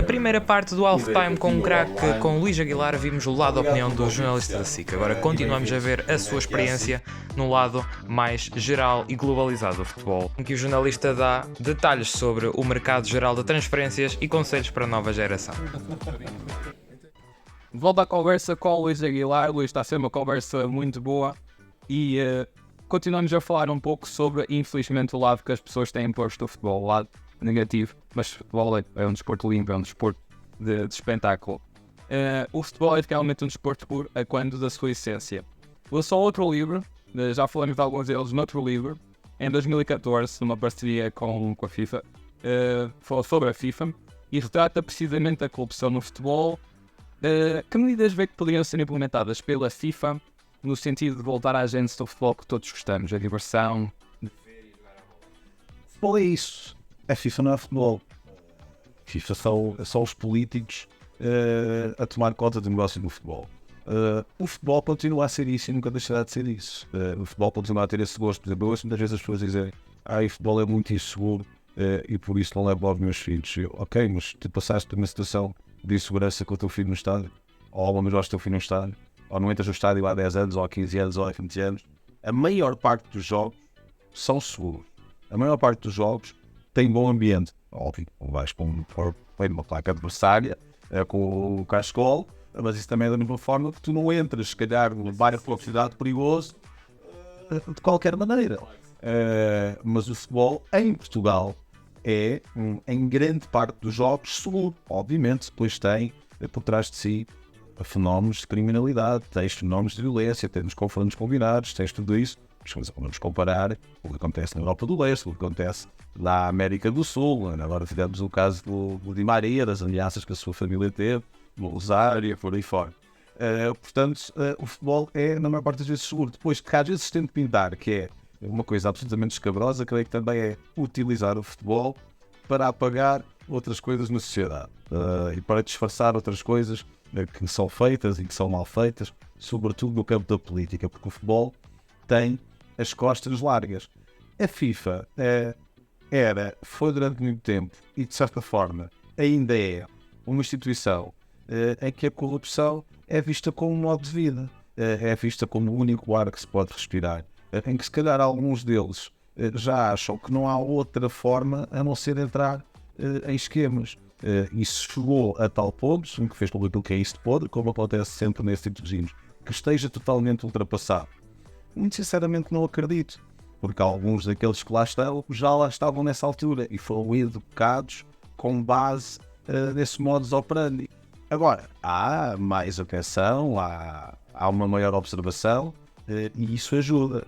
primeira parte do Halftime com um craque com Luís Aguilar, vimos o lado da opinião do jornalista da SIC. Agora continuamos a ver a sua experiência no lado mais geral e globalizado do futebol, em que o jornalista dá detalhes sobre o mercado geral de transferências e conselhos para a nova geração. Volto à conversa com o Luís Aguilar. Luís, está a ser uma conversa muito boa e continuamos a falar um pouco sobre, infelizmente, o lado que as pessoas têm posto do futebol, o lado negativo, mas o futebol é um desporto limpo, é um desporto de espetáculo. O futebol é realmente um desporto puro a quando da sua essência. Lançou outro livro, já falamos de alguns deles noutro livro, em 2014, numa parceria com a FIFA, falou sobre a FIFA e retrata precisamente a corrupção no futebol. Que medidas vê que poderiam ser implementadas pela FIFA no sentido de voltar à agência do futebol que todos gostamos, a diversão? Futebol é isso. A FIFA não é futebol. A FIFA são os políticos a tomar conta do negócio do futebol. O futebol continua a ser isso e nunca deixará de ser isso. O futebol continua a ter esse gosto. Por exemplo, eu ouço muitas vezes as pessoas dizerem o futebol é muito inseguro e por isso não levo aos meus filhos. Ok, mas tu passaste por uma situação de insegurança com o teu filho no estádio, ou uma vez o teu filho no estádio, ou não entras no estádio há 10 anos, ou há 15 anos, ou há 20 anos. A maior parte dos jogos são seguros. A maior parte dos jogos tem bom ambiente. Óbvio, não vais para uma placa adversária com o cascol, mas isso também é da mesma forma que tu não entras, se calhar, num bairro com cidade perigoso de qualquer maneira. Mas o futebol em Portugal é, em grande parte dos jogos, seguro. Obviamente, depois tem por trás de si fenómenos de criminalidade, tens fenómenos de violência, tens confrontos combinados, tens tudo isso. Vamos comparar o que acontece na Europa do Leste, o que acontece na América do Sul. Agora tivemos o caso do Di Maria, das ameaças que a sua família teve, no Rosário, por aí fora. Portanto, o futebol é, na maior parte das vezes, seguro. Depois, que às vezes se tenta pintar, que é uma coisa absolutamente escabrosa, creio que também é utilizar o futebol para apagar outras coisas na sociedade e para disfarçar outras coisas que são feitas e que são mal feitas, sobretudo no campo da política, porque o futebol tem as costas largas. A FIFA foi durante muito tempo e de certa forma ainda é uma instituição em que a corrupção é vista como um modo de vida, é vista como o único ar que se pode respirar, em que se calhar alguns deles já acham que não há outra forma a não ser entrar em esquemas. Isso chegou a tal ponto, que fez público que é isso de podre, como acontece sempre nesse tipo de regimes, que esteja totalmente ultrapassado. Muito sinceramente não acredito, porque alguns daqueles que lá estão já lá estavam nessa altura e foram educados com base nesse modus operandi. Agora, há mais atenção, há uma maior observação e isso ajuda.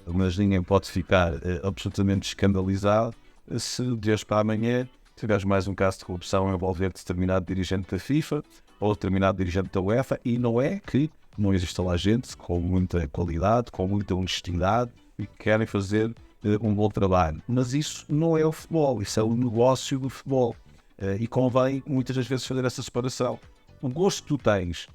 Mas ninguém pode ficar absolutamente escandalizado se de hoje para amanhã tiveres mais um caso de corrupção a envolver determinado dirigente da FIFA ou determinado dirigente da UEFA, e não é que não existe lá gente com muita qualidade, com muita honestidade e que querem fazer um bom trabalho. Mas isso não é o futebol, isso é o negócio do futebol. E convém muitas das vezes fazer essa separação. O gosto que tu tens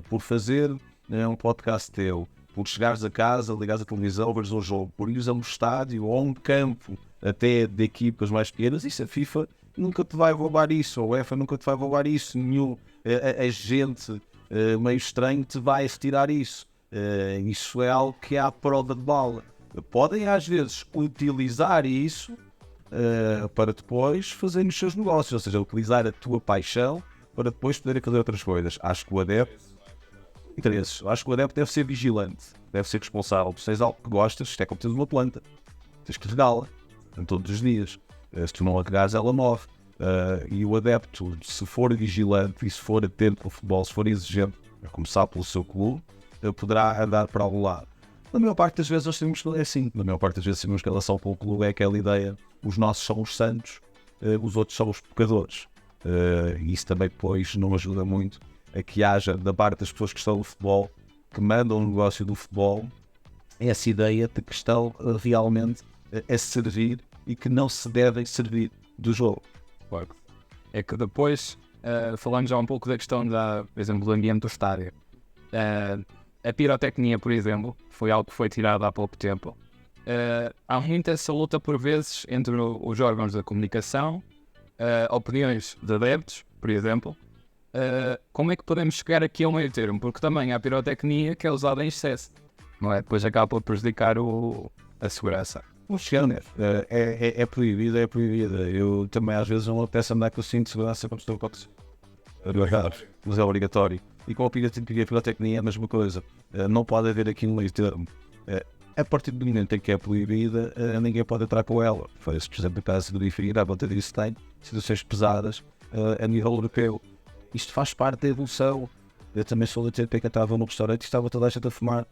por fazer um podcast teu, por chegares a casa, ligares a televisão, veres um jogo, por ires a um estádio ou a um campo até de equipas mais pequenas, isso a FIFA nunca te vai roubar isso, a UEFA nunca te vai roubar isso, nenhum agente meio estranho te vai retirar isso. Isso é algo que é à prova de bala. Podem às vezes utilizar isso para depois fazerem os seus negócios, ou seja, utilizar a tua paixão para depois poderem fazer outras coisas. Acho que o adepto deve ser vigilante, deve ser responsável. Se tens algo que gostas, isto é como tens uma planta, tens que regá-la todos os dias. Se tu não a regares, ela morre. E o adepto, se for vigilante e se for atento ao futebol, se for exigente, a começar pelo seu clube, poderá andar para algum lado. Na maior parte das vezes nós temos que assim. Na maior parte das vezes temos que a relação com o clube é aquela ideia: os nossos são os santos, os outros são os pecadores. E isso também depois não ajuda muito a que haja, da parte das pessoas que estão no futebol, que mandam o negócio do futebol, essa ideia de que estão realmente a servir e que não se devem servir do jogo. Claro. É que depois, falando já um pouco da questão, por exemplo, do ambiente do estádio, a pirotecnia, por exemplo, foi algo que foi tirado há pouco tempo. Há muita essa luta por vezes entre os órgãos da comunicação, opiniões de adeptos por exemplo, como é que podemos chegar aqui a um meio termo? Porque também há pirotecnia que é usada em excesso, não é? Depois acaba por prejudicar a segurança. Não chegamos. É proibida, é proibida. Eu também às vezes não apetece andar com o cinto de segurança quando estou a acontecer. Mas é obrigatório. E com a pirotecnia é a mesma coisa. Não pode haver aqui um meio termo. A partir do momento em que é proibida, ninguém pode entrar com ela. Foi-se, por exemplo, no caso de referir, à volta disso tem situações pesadas a nível europeu. Isto faz parte da evolução. Eu também sou de tempo que estava no restaurante e estava toda a gente a fumar.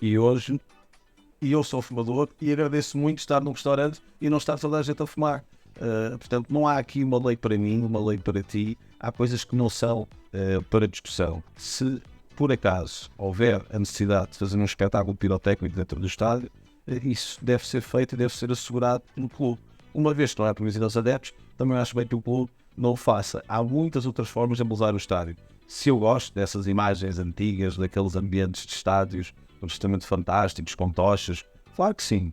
E hoje, eu sou fumador e agradeço muito estar num restaurante e não estar toda a gente a fumar. Portanto, não há aqui uma lei para mim, uma lei para ti. Há coisas que não são para discussão. Se por acaso houver a necessidade de fazer um espetáculo pirotécnico dentro do estádio, isso deve ser feito e deve ser assegurado no clube. Uma vez que não é permitido aos adeptos, também acho bem que o clube não o faça. Há muitas outras formas de embelezar o estádio. Se eu gosto dessas imagens antigas, daqueles ambientes de estádios absolutamente fantásticos, com tochas, claro que sim.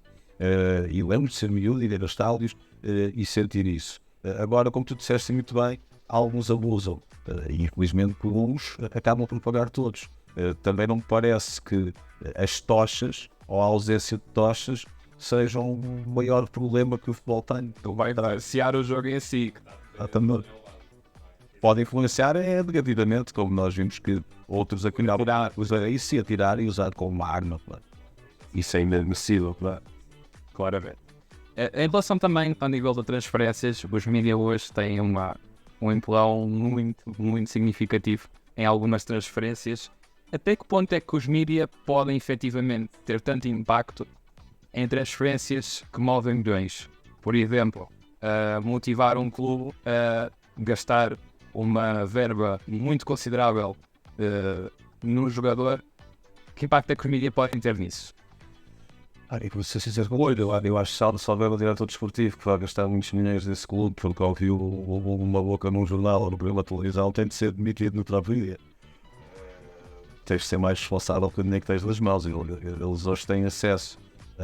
E lembro de ser miúdo e ir aos estádios e sentir isso. Agora, como tu disseste muito bem, alguns abusam. E infelizmente por uns acabam por pagar todos. Também não me parece que as tochas ou a ausência de tochas sejam o maior problema que o futebol tem. Então vai influenciar o jogo em si. Exatamente. Pode influenciar negativamente, como nós vimos que outros acabaram usar isso e atirar e usar como uma arma. Claro. Isso é inadmissível, claro. Claramente. Em relação também ao nível de transferências, os mídias hoje têm um empurrão muito significativo em algumas transferências. Até que ponto é que os mídias podem efetivamente ter tanto impacto em transferências que movem milhões? Por exemplo, motivar um clube a gastar uma verba muito considerável num jogador. Que impacto é que os mídias podem ter nisso? E por ser sincero com o olho, eu acho que se houver um diretor desportivo que vai gastar muitos milhões nesse clube porque ouviu uma boca num jornal ou no programa de televisão, tem de ser demitido no próprio dia. Tens de ser mais responsável pelo dinheiro que tens nas mãos. Eles hoje têm acesso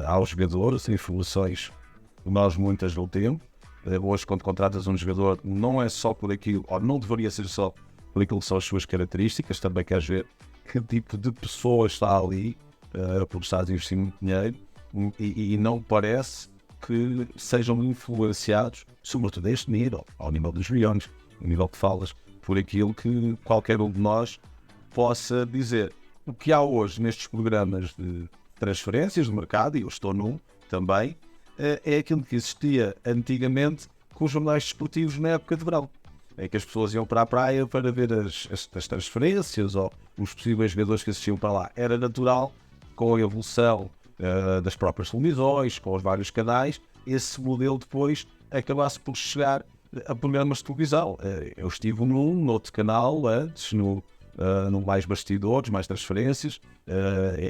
aos jogadores, a informações que nós muitas não temos. Hoje, quando contratas um jogador, não é só por aquilo, ou não deveria ser só por aquilo que são as suas características, também queres ver que tipo de pessoa está ali, porque estás a investir muito dinheiro, e não me parece que sejam influenciados, sobretudo a este nível, ao nível dos milhões, o nível que falas, por aquilo que qualquer um de nós possa dizer. O que há hoje nestes programas de transferências de mercado, e eu estou num também, é aquilo que existia antigamente com os jornais desportivos na época de verão. É que as pessoas iam para a praia para ver as transferências ou os possíveis jogadores que assistiam para lá. Era natural, com a evolução das próprias televisões, com os vários canais, esse modelo depois acabasse por chegar a programas de televisão. Eu estive num outro canal antes, no mais bastidores, mais transferências,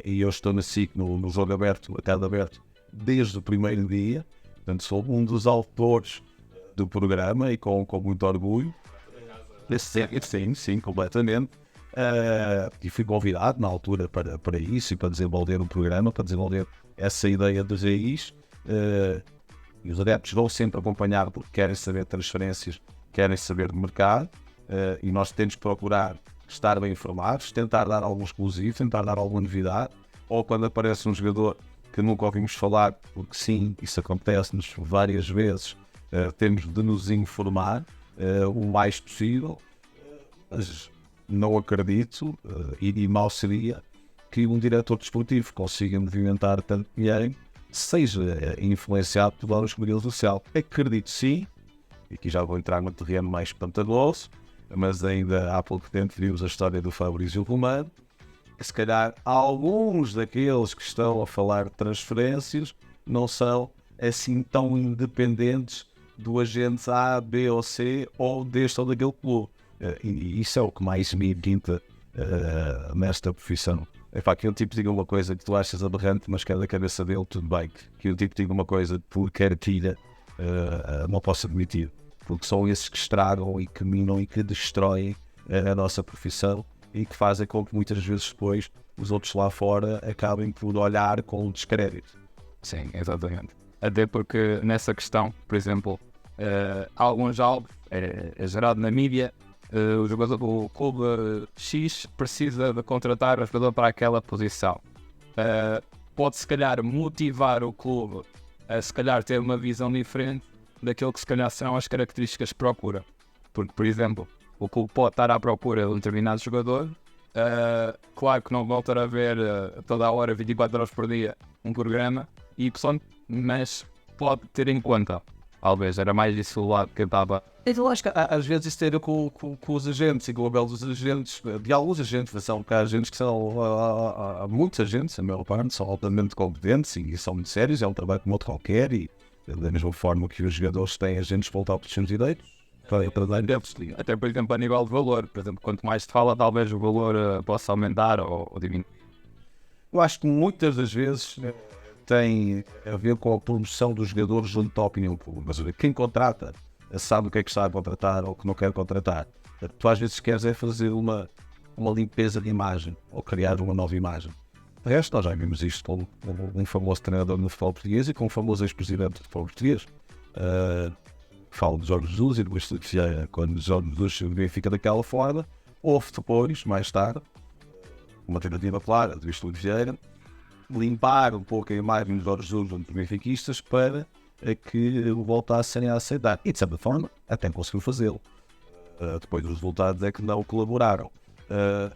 e eu estou na SIC, no jogo aberto, a tela aberto, desde o primeiro dia. Portanto, sou um dos autores do programa e com muito orgulho. Sim, completamente. E fui convidado na altura para isso e para desenvolver um programa, para desenvolver essa ideia dos AIs. E os adeptos vão sempre acompanhar porque querem saber de transferências, querem saber de mercado, e nós temos que procurar estar bem informados, tentar dar algum exclusivo, tentar dar alguma novidade, ou quando aparece um jogador que nunca ouvimos falar, porque sim, isso acontece-nos várias vezes, temos de nos informar o mais possível, mas não acredito, e mal seria, que um diretor desportivo consiga movimentar tanto dinheiro, seja influenciado por vários modelos sociais. Acredito sim, e aqui já vou entrar no terreno mais pantanoso, mas ainda há pouco tempo vimos a história do Fabrício Romano, que se calhar alguns daqueles que estão a falar de transferências não são assim tão independentes do agente A, B ou C ou deste ou daquele clube. E isso é o que mais me irrita nesta profissão. Que um tipo diga uma coisa que tu achas aberrante, mas que é da cabeça dele, tudo bem. Que um tipo diga uma coisa por cartilha, não posso admitir. Porque são esses que estragam e que minam e que destroem a nossa profissão e que fazem com que muitas vezes depois os outros lá fora acabem por olhar com descrédito. Sim, exatamente. Até porque nessa questão, por exemplo, alguns alvos, é gerado na mídia, o clube X precisa de contratar um jogador para aquela posição. Pode se calhar motivar o clube a se calhar ter uma visão diferente daquilo que se calhar serão as características que procura. Porque, por exemplo, o clube pode estar à procura de um determinado jogador, claro que não voltar a ver toda a hora, 24 horas por dia, um programa, mas pode ter em conta. Talvez era mais isso o lado que eu estava. Eu acho que às vezes isso tem a ver com os agentes e com o papel dos agentes, de alguns agentes, são cá agentes que são, há muitos agentes, a maior parte, são altamente competentes e são muito sérios, é um trabalho como outro qualquer e da mesma forma que os jogadores têm agentes para voltar para os seus direitos, para dar até por exemplo a nível de valor, por exemplo, quanto mais se fala talvez o valor possa aumentar ou diminuir. Eu acho que muitas das vezes tem a ver com a promoção dos jogadores junto à opinião pública. Mas quem contrata sabe o que é que está a contratar ou o que não quer contratar. Tu às vezes queres é fazer uma limpeza de imagem ou criar uma nova imagem. De resto, nós já vimos isto com um famoso treinador no futebol português e com um famoso ex-presidente do futebol português. Falo de Jorge Jesus e do Luís Filipe Vieira. Quando Jorge Jesus se verifica daquela forma, houve depois, mais tarde, uma tentativa clara de Luís Filipe Vieira limpar um pouco a imagem dos Jorge Jesus dos benfiquistas para que o voltassem a aceitar. E de certa forma, até conseguiu fazê-lo. Depois os resultados é que não colaboraram.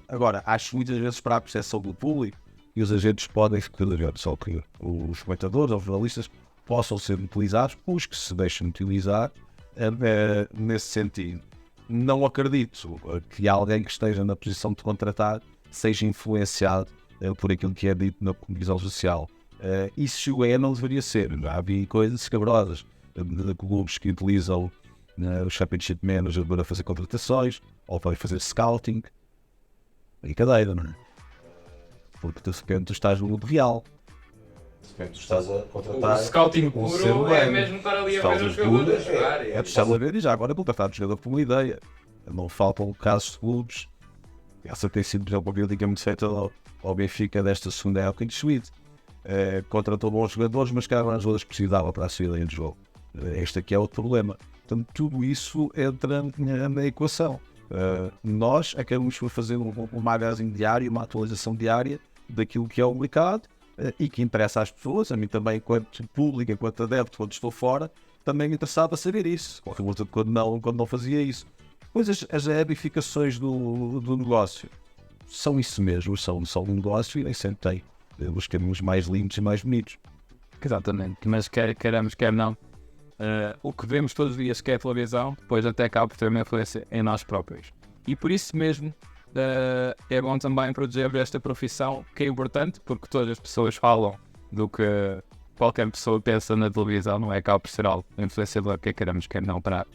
Agora, acho muitas vezes para a percepção do público e os agentes podem só que os comentadores ou os jornalistas possam ser utilizados, os que se deixam utilizar nesse sentido. Não acredito que alguém que esteja na posição de contratar seja influenciado por aquilo que é dito na comunicação social. Isso não deveria ser. Já havia coisas escabrosas de clubes que utilizam o Championship Manager para fazer contratações ou para fazer scouting. Brincadeira, não é? Porque de repente tu estás no mundo real. De repente tu estás a contratar o scouting puro é mesmo estar ali a ver os jogadores jogar. Tu estás a ver e já agora contratar o jogador por uma ideia. Não faltam casos de clubes. Essa tem sido, por exemplo, uma crítica muito feita ao Benfica desta segunda época em Schmidt. Contratou bons jogadores, mas cada um das precisava para a saída de jogo. Este aqui é o problema. Portanto, tudo isso entra na equação. Nós acabamos por fazer um magazine diário, uma atualização diária daquilo que é o mercado e que interessa às pessoas. A mim também, enquanto público, enquanto adepto, quando estou fora, também me interessava saber isso. Quando não fazia isso. Pois as ramificações do negócio são isso mesmo, são um negócio e nem sempre tem os caminhos mais limpos e mais bonitos. Exatamente, mas queremos, quer não, o que vemos todos os dias que é a televisão, depois até acaba por ter uma influência em nós próprios. E por isso mesmo é bom também proteger esta profissão, que é importante, porque todas as pessoas falam do que qualquer pessoa pensa na televisão, não é? Acaba por ser algo influenciador, que queremos, quer não, para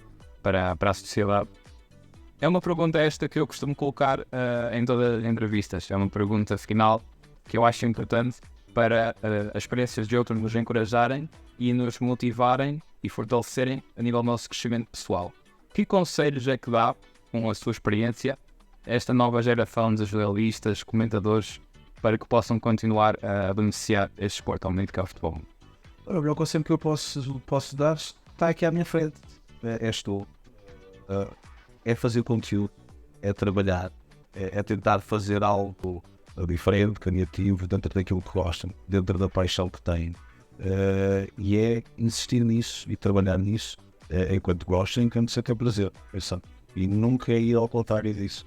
a sociedade. É uma pergunta esta que eu costumo colocar em todas as entrevistas. É uma pergunta final que eu acho importante para as experiências de outros nos encorajarem e nos motivarem e fortalecerem a nível do nosso crescimento pessoal. Que conselhos é que dá, com a sua experiência, a esta nova geração de jornalistas, comentadores, para que possam continuar a beneficiar este esporte ao bonito que é o futebol? O melhor conselho que eu posso dar está aqui à minha frente. És tu. É fazer conteúdo, é trabalhar, é tentar fazer algo diferente, criativo, dentro daquilo que gostam, dentro da paixão que têm. E é insistir nisso e trabalhar nisso enquanto gostam, enquanto se tem prazer. E nunca ir ao contrário disso.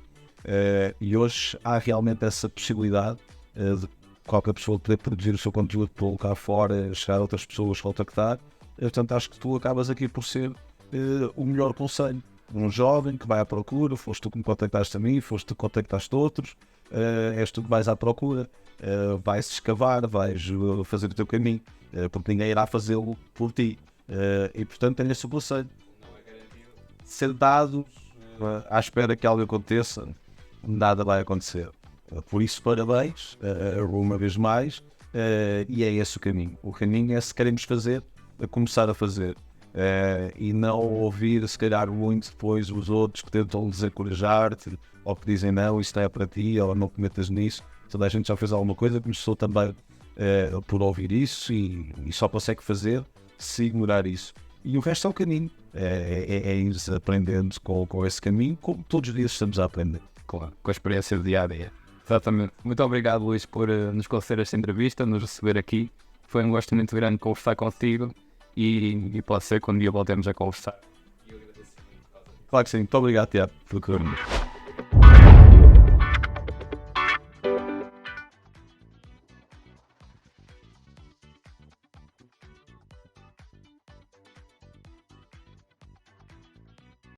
E hoje há realmente essa possibilidade de qualquer pessoa poder produzir o seu conteúdo, colocar fora, chegar a outras pessoas, contactar. Portanto, acho que tu acabas aqui por ser o melhor conselho. Um jovem que vai à procura, foste tu que me contactaste a mim, foste tu que contactaste outros, és tu que vais à procura, vais escavar, vais fazer o teu caminho, porque ninguém irá fazê-lo por ti. E portanto tenho esse conselho. Sentados à espera que algo aconteça, nada vai acontecer. Por isso, parabéns, uma vez mais, e é esse o caminho. O caminho é, se queremos fazer, começar a fazer. E não ouvir, se calhar, muito depois os outros que tentam desencorajar-te, ou que dizem não, isto não é para ti, ou não cometas nisso. Toda a gente já fez alguma coisa, começou também por ouvir isso e só consegue fazer se ignorar isso. E o resto é o caminho. É ir aprendendo com esse caminho, como todos os dias estamos a aprender. Claro, com a experiência do dia a dia. Exatamente. Muito obrigado, Luís, por nos conceder esta entrevista, nos receber aqui. Foi um gosto muito grande conversar contigo e pode ser que um dia voltemos a conversar. Claro que sim. Muito obrigado, Tiago, pelo convite.